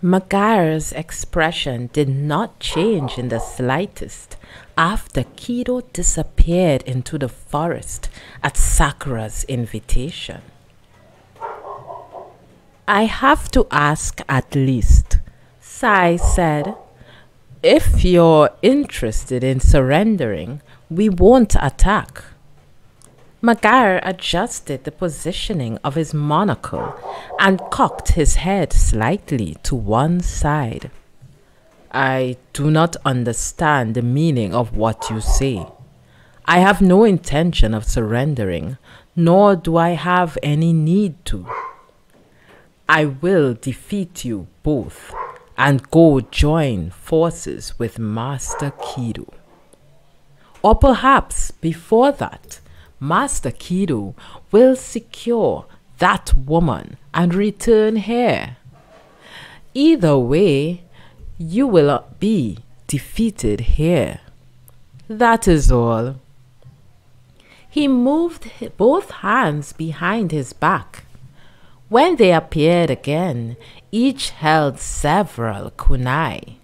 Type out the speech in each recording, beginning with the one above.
Magare's expression did not change in the slightest after Kido disappeared into the forest at Sakura's invitation. "I have to ask at least," Sai said. "If you're interested in surrendering, we won't attack." Magare adjusted the positioning of his monocle and cocked his head slightly to one side. "I do not understand the meaning of what you say. I have no intention of surrendering, nor do I have any need to. I will defeat you both and go join forces with Master Kido. Or perhaps before that, Master Kido will secure that woman and return here. Either way, you will be defeated here. That is all." He moved both hands behind his back. When they appeared again, each held several kunai.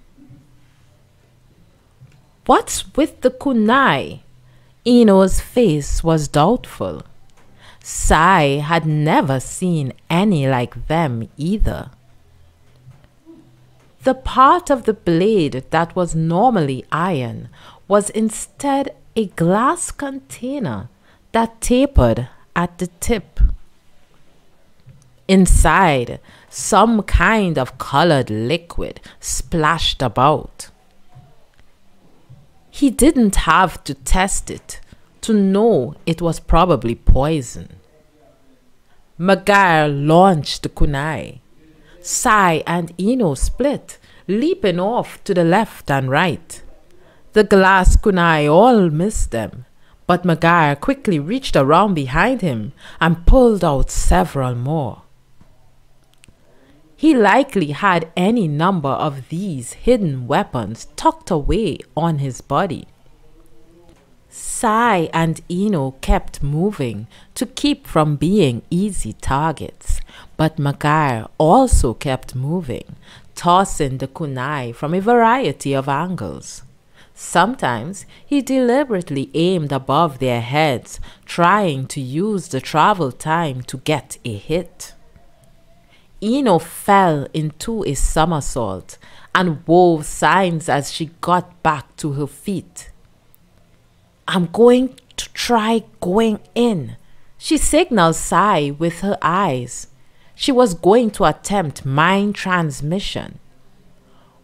"What's with the kunai?" Ino's face was doubtful. Sai had never seen any like them either. The part of the blade that was normally iron was instead a glass container that tapered at the tip. Inside, some kind of colored liquid splashed about. He didn't have to test it to know it was probably poison. Magare launched the kunai. Sai and Ino split, leaping off to the left and right. The glass kunai all missed them, but Magare quickly reached around behind him and pulled out several more. He likely had any number of these hidden weapons tucked away on his body. Sai and Ino kept moving to keep from being easy targets, but Magare also kept moving, tossing the kunai from a variety of angles. Sometimes he deliberately aimed above their heads, trying to use the travel time to get a hit. Ino fell into a somersault and wove signs as she got back to her feet. "I'm going to try going in," she signaled Sai with her eyes. She was going to attempt mind transmission.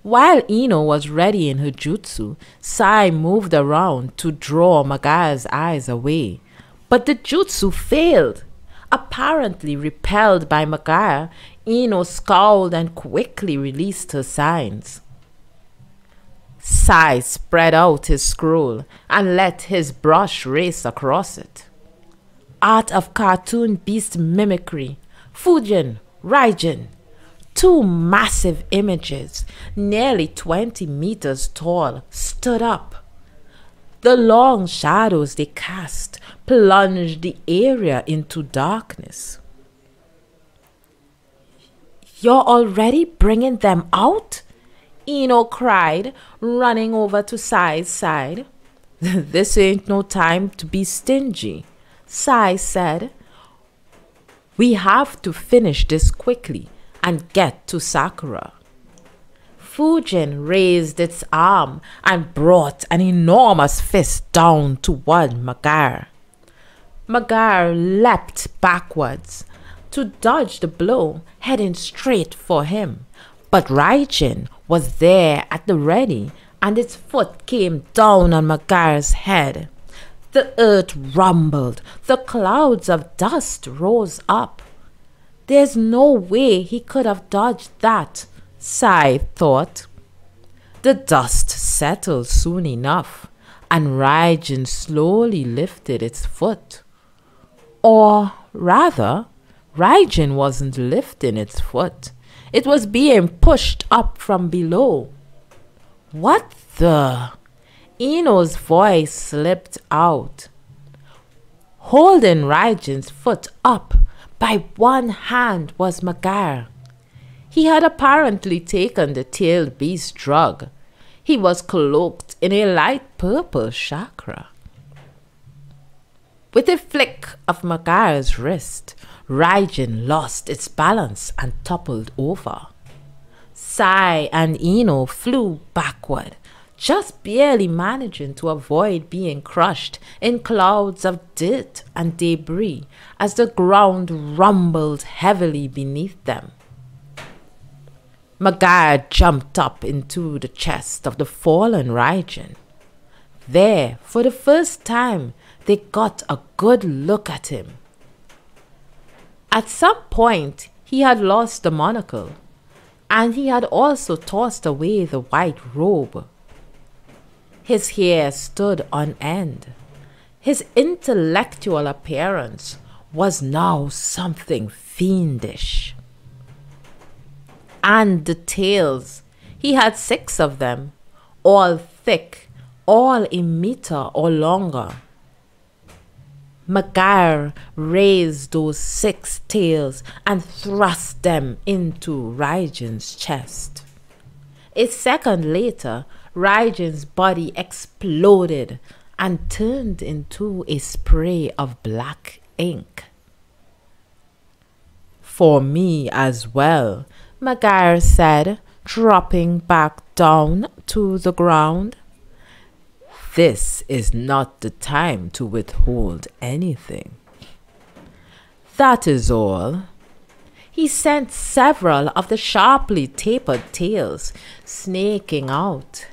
While Ino was ready in her jutsu, Sai moved around to draw Magare's eyes away, but the jutsu failed. Apparently repelled by Magare, Ino scowled and quickly released her signs. Sai spread out his scroll and let his brush race across it. Art of cartoon beast mimicry, Fujin, Raijin. Two massive images, nearly 20 meters tall, stood up. The long shadows they cast plunged the area into darkness. "You're already bringing them out?" Ino cried, running over to Sai's side. "This ain't no time to be stingy," Sai said. "We have to finish this quickly and get to Sakura." Fujin raised its arm and brought an enormous fist down toward Magare. Magare leapt backwards to dodge the blow, heading straight for him. But Raijin was there at the ready, and its foot came down on Magare's head. The earth rumbled, the clouds of dust rose up. There's no way he could have dodged that, Sai thought. The dust settled soon enough, and Raijin slowly lifted its foot. Or rather, Raijin wasn't lifting its foot. It was being pushed up from below. "What the?" Ino's voice slipped out. Holding Raijin's foot up by one hand was Magare. He had apparently taken the tailed beast's drug. He was cloaked in a light purple chakra. With a flick of Magaya's wrist, Raijin lost its balance and toppled over. Sai and Ino flew backward, just barely managing to avoid being crushed in clouds of dirt and debris as the ground rumbled heavily beneath them. Magaya jumped up into the chest of the fallen Raijin. There, for the first time, they got a good look at him. At some point, he had lost the monocle, and he had also tossed away the white robe. His hair stood on end. His intellectual appearance was now something fiendish. And the tails, he had 6 of them, all thick, all a meter or longer. Magaya raised those 6 tails and thrust them into Raijin's chest. A second later, Raijin's body exploded and turned into a spray of black ink. For me as well, Magaya said, dropping back down to the ground. This is not the time to withhold anything. That is all. He sent several of the sharply tapered tails snaking out.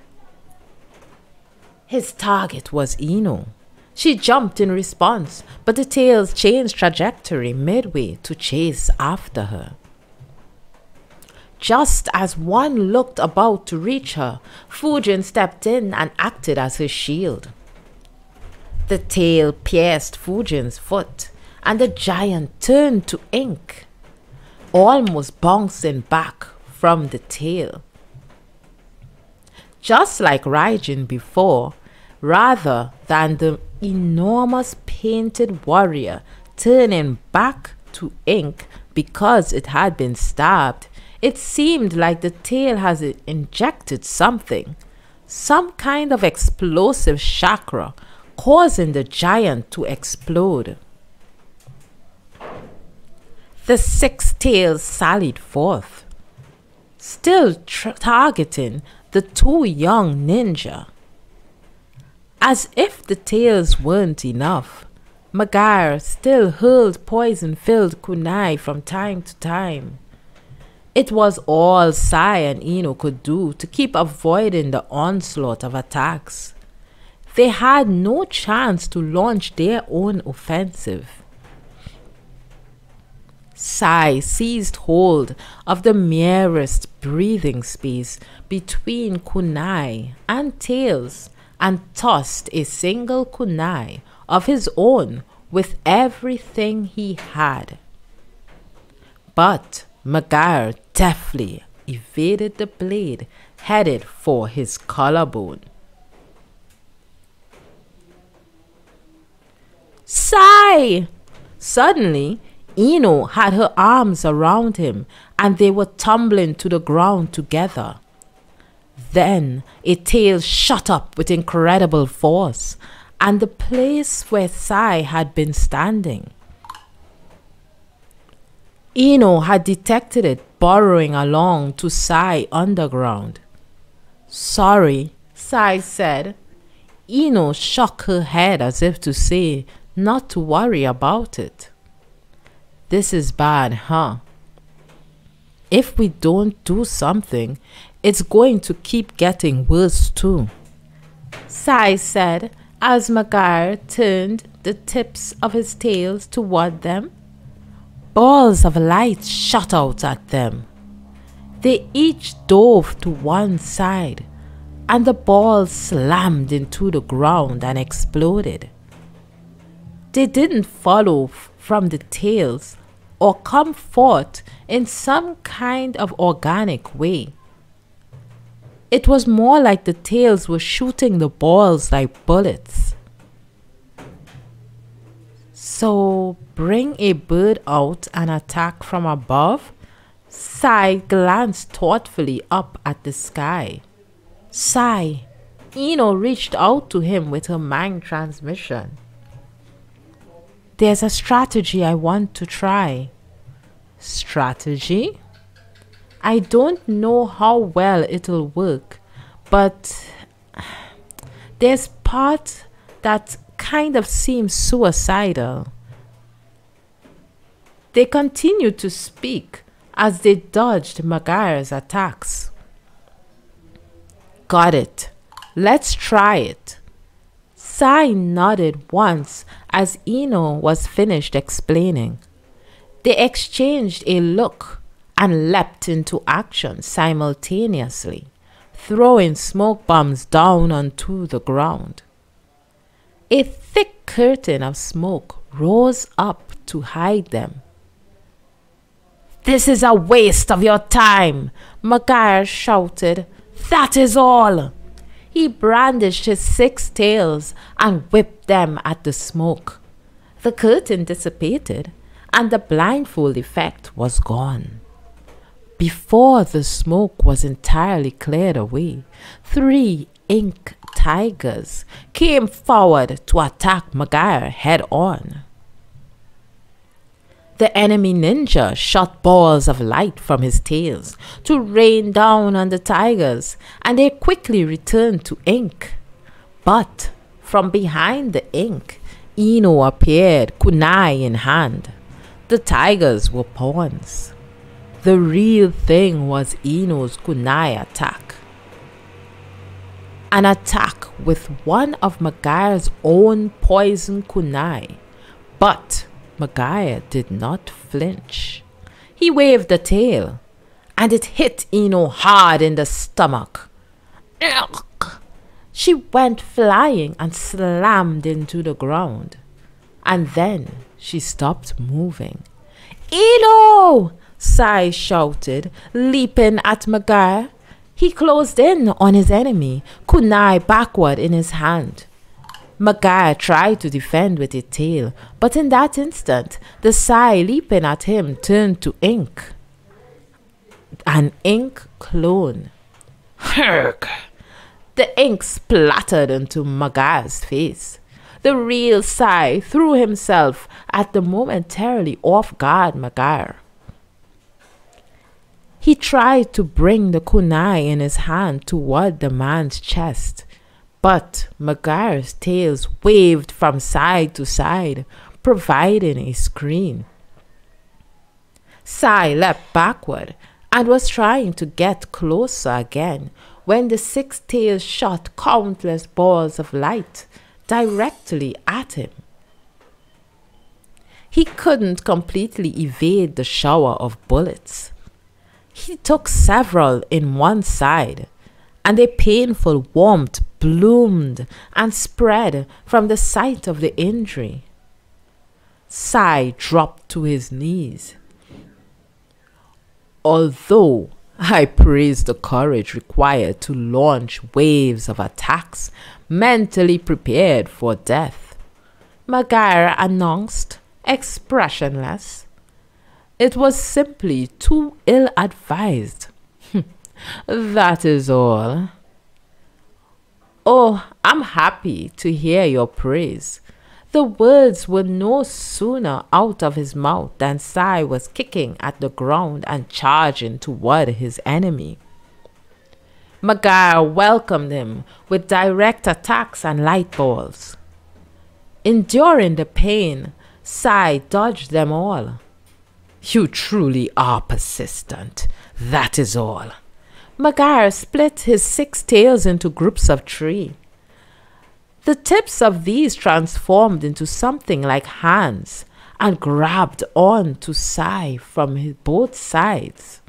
His target was Ino. She jumped in response, but the tails changed trajectory midway to chase after her. Just as one looked about to reach her, Fujin stepped in and acted as his shield. The tail pierced Fujin's foot, and the giant turned to ink, almost bouncing back from the tail. Just like Raijin before, rather than the enormous painted warrior turning back to ink because it had been stabbed, it seemed like the tail has injected something, some kind of explosive chakra, causing the giant to explode. The 6 tails sallied forth, still targeting the 2 young ninja. As if the tails weren't enough, Magaya still hurled poison-filled kunai from time to time. It was all Sai and Ino could do to keep avoiding the onslaught of attacks. They had no chance to launch their own offensive. Sai seized hold of the merest breathing space between kunai and tails and tossed a single kunai of his own with everything he had. But Magaya deftly evaded the blade headed for his collarbone. Sai! Suddenly, Ino had her arms around him and they were tumbling to the ground together. Then a tail shot up with incredible force, and the place where Sai had been standing. Ino had detected it burrowing along to Sai underground. Sorry, Sai said. Ino shook her head as if to say not to worry about it. This is bad, huh? If we don't do something, it's going to keep getting worse too, Sai said as Magaya turned the tips of his tails toward them. Balls of light shot out at them. They each dove to one side, and the balls slammed into the ground and exploded. They didn't follow from the tails or come forth in some kind of organic way. It was more like the tails were shooting the balls like bullets. So bring a bird out and attack from above? Sai glanced thoughtfully up at the sky. Sai, Ino reached out to him with her mind transmission. There's a strategy I want to try. Strategy? I don't know how well it'll work, but there's part that kind of seems suicidal. They continued to speak as they dodged Magaya's attacks. Got it. Let's try it. Sai nodded once as Ino was finished explaining. They exchanged a look and leapt into action simultaneously, throwing smoke bombs down onto the ground. A thick curtain of smoke rose up to hide them. This is a waste of your time, Magaya shouted. That is all. He brandished his 6 tails and whipped them at the smoke. The curtain dissipated and the blindfold effect was gone. Before the smoke was entirely cleared away, 3 ink tigers came forward to attack Magaya head on. The enemy ninja shot balls of light from his tails to rain down on the tigers, and they quickly returned to ink. But from behind the ink, Ino appeared, kunai in hand. The tigers were pawns. The real thing was Ino's kunai attack. An attack with one of Magaya's own poison kunai, but Magaya did not flinch. He waved the tail, and it hit Ino hard in the stomach. She went flying and slammed into the ground, and then she stopped moving. Ino! Sai shouted, leaping at Magaya. He closed in on his enemy, kunai backward in his hand. Magaya tried to defend with a tail, but in that instant, the Sai leaping at him turned to ink. An ink clone. Herg! The ink splattered into Magaya's face. The real Sai threw himself at the momentarily off-guard Magaya. He tried to bring the kunai in his hand toward the man's chest, but Magaya's tails waved from side to side, providing a screen. Sai leapt backward and was trying to get closer again when the 6 tails shot countless balls of light directly at him. He couldn't completely evade the shower of bullets. He took several in one side, and a painful warmth bloomed and spread from the site of the injury. Sai dropped to his knees. Although I praised the courage required to launch waves of attacks mentally prepared for death, Magaya announced, expressionless. It was simply too ill-advised. That is all. Oh, I'm happy to hear your praise. The words were no sooner out of his mouth than Sai was kicking at the ground and charging toward his enemy. Magaya welcomed him with direct attacks and light balls. Enduring the pain, Sai dodged them all. You truly are persistent, that is all. Magaya split his 6 tails into groups of 3. The tips of these transformed into something like hands and grabbed on to Sai from both sides.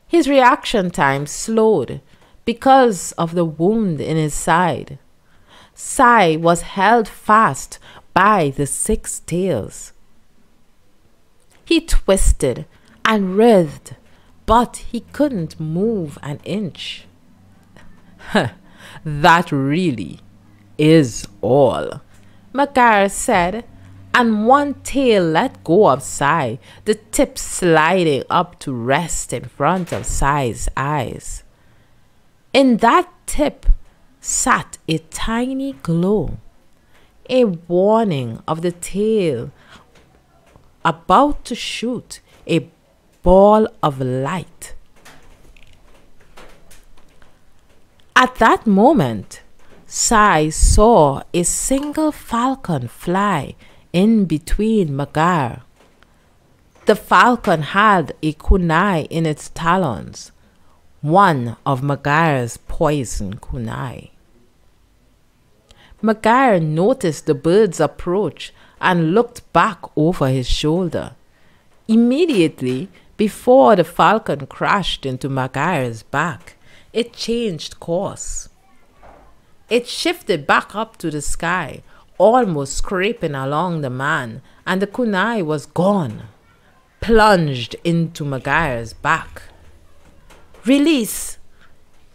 His reaction time slowed because of the wound in his side. Sai was held fast by the 6 tails. He twisted and writhed, but he couldn't move an inch. That really is all, Magaya said and one tail let go of Sai, the tip sliding up to rest in front of Sai's eyes. In that tip sat a tiny glow, a warning of the tail about to shoot a ball of light. At that moment, Sai saw a single falcon fly in between Magar. The falcon had a kunai in its talons, one of Magar's poison kunai. Magar noticed the bird's approach and looked back over his shoulder. Immediately, before the falcon crashed into Magar's back, it changed course. It shifted back up to the sky, almost scraping along the man, and the kunai was gone, plunged into Magar's back. Release!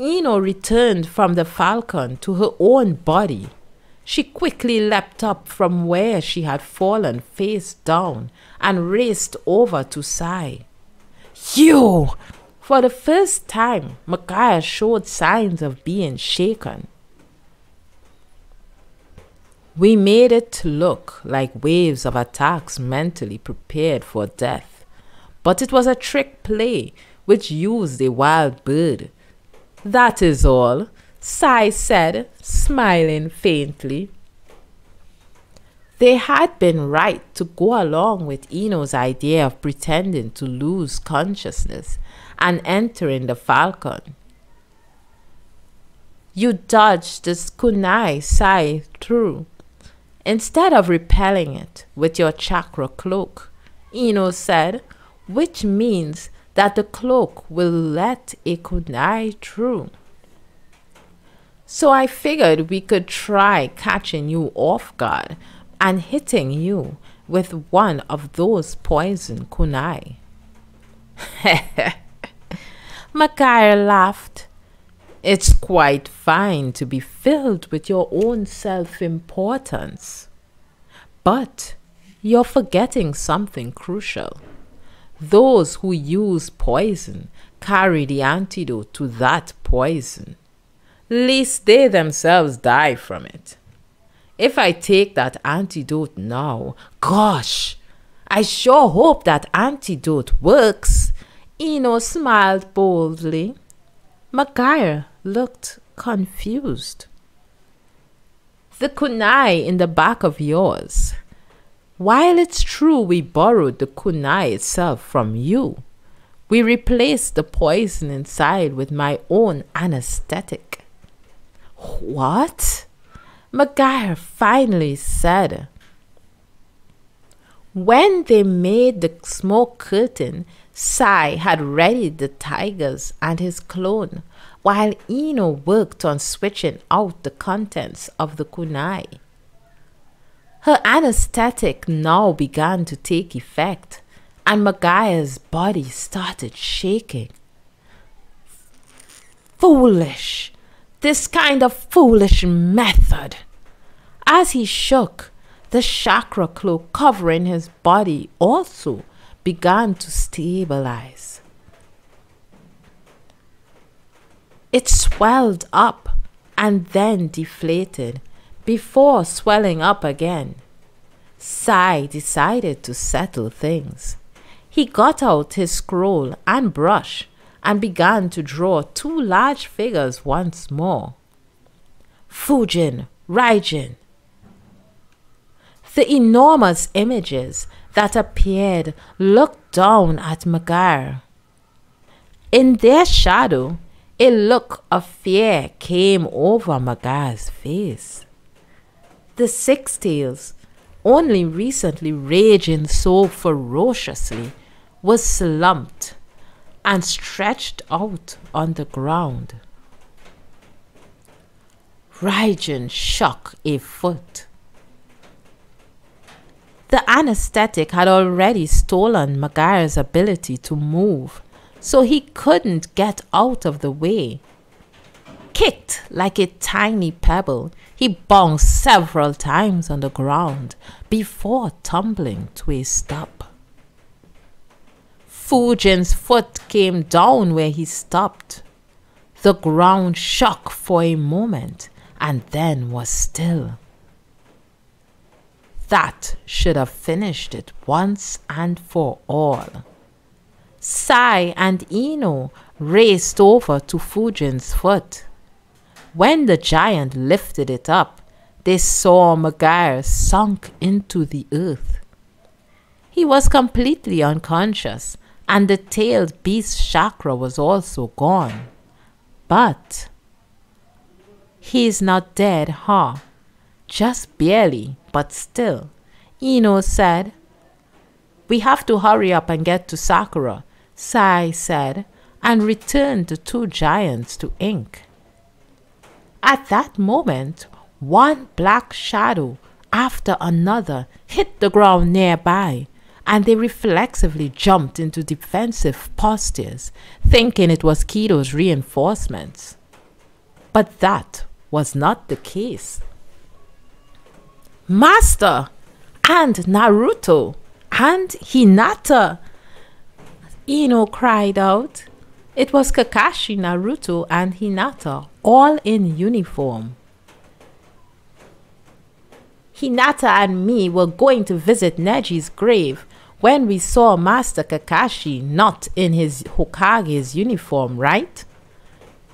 Ino returned from the falcon to her own body. She quickly leapt up from where she had fallen face down and raced over to Sai. You! For the first time, Magar showed signs of being shaken. We made it look like waves of attacks mentally prepared for death, but it was a trick play which used a wild bird. That is all, Sai said, smiling faintly. They had been right to go along with Ino's idea of pretending to lose consciousness and entering the falcon. You dodged the kunai Sai threw, instead of repelling it with your chakra cloak, Ino said, which means that the cloak will let a kunai through. So I figured we could try catching you off guard and hitting you with one of those poison kunai. Magar laughed. It's quite fine to be filled with your own self-importance. But you're forgetting something crucial. Those who use poison carry the antidote to that poison, lest they themselves die from it. If I take that antidote now, gosh, I sure hope that antidote works. Ino smiled boldly. Magar looked confused. The kunai in the back of yours. While it's true we borrowed the kunai itself from you, we replaced the poison inside with my own anesthetic. What? Magar finally said. When they made the smoke curtain, Sai had readied the tigers and his clone, while Ino worked on switching out the contents of the kunai. Her anesthetic now began to take effect, and Magar's body started shaking. Foolish! This kind of foolish method! As he shook, the chakra cloak covering his body also began to stabilize. It swelled up and then deflated before swelling up again. Sai decided to settle things. He got out his scroll and brush and began to draw two large figures once more. Fujin, Raijin. The enormous images that appeared looked down at Magar. In their shadow, a look of fear came over Magar's face. The six tails, only recently raging so ferociously, was slumped and stretched out on the ground. Raijin shook a foot. The anesthetic had already stolen Magar's ability to move, so he couldn't get out of the way. kicked like a tiny pebble. He bounced several times on the ground before tumbling to a stop. Fujin's foot came down where he stopped. The ground shook for a moment and then was still. That should have finished it once and for all. Sai and Ino raced over to Fujin's foot. When the giant lifted it up, they saw Maguire sunk into the earth. He was completely unconscious, and the tailed beast's chakra was also gone. But he's not dead, huh? Just barely, but still. Ino said. We have to hurry up and get to Sakura, Sai said, and returned the two giants to ink. At that moment, one black shadow after another hit the ground nearby, and they reflexively jumped into defensive postures, thinking it was Kido's reinforcements. But that was not the case. Master! And Naruto! And Hinata! Ino cried out. It was Kakashi, Naruto, and Hinata, all in uniform. Hinata and me were going to visit Neji's grave when we saw Master Kakashi not in his Hokage's uniform, right?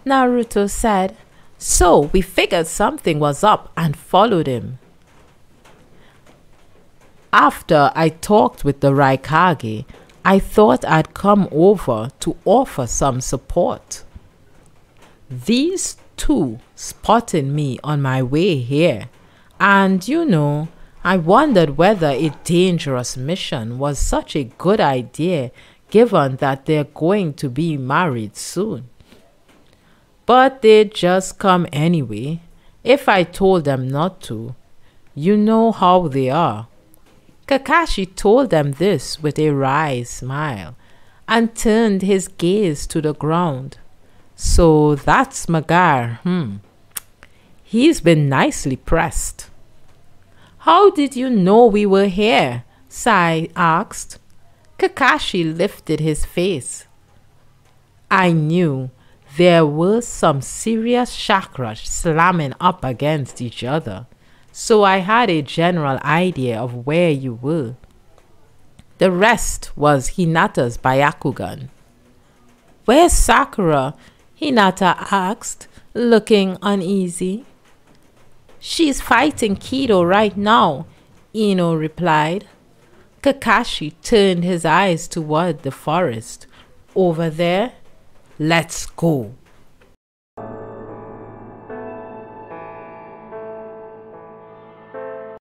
Naruto said. So we figured something was up and followed him. After I talked with the Raikage, I thought I'd come over to offer some support. These two spotted me on my way here, and you know, I wondered whether a dangerous mission was such a good idea given that they're going to be married soon. But they'd just come anyway, if I told them not to. You know how they are. Kakashi told them this with a wry smile and turned his gaze to the ground. So that's Maguire, He's been nicely pressed. How did you know we were here? Sai asked. Kakashi lifted his face. I knew there were some serious chakras slamming up against each other, so I had a general idea of where you were. The rest was Hinata's Byakugan. Where's Sakura? Hinata asked, looking uneasy. She's fighting Kido right now, Ino replied. Kakashi turned his eyes toward the forest. Over there? Let's go.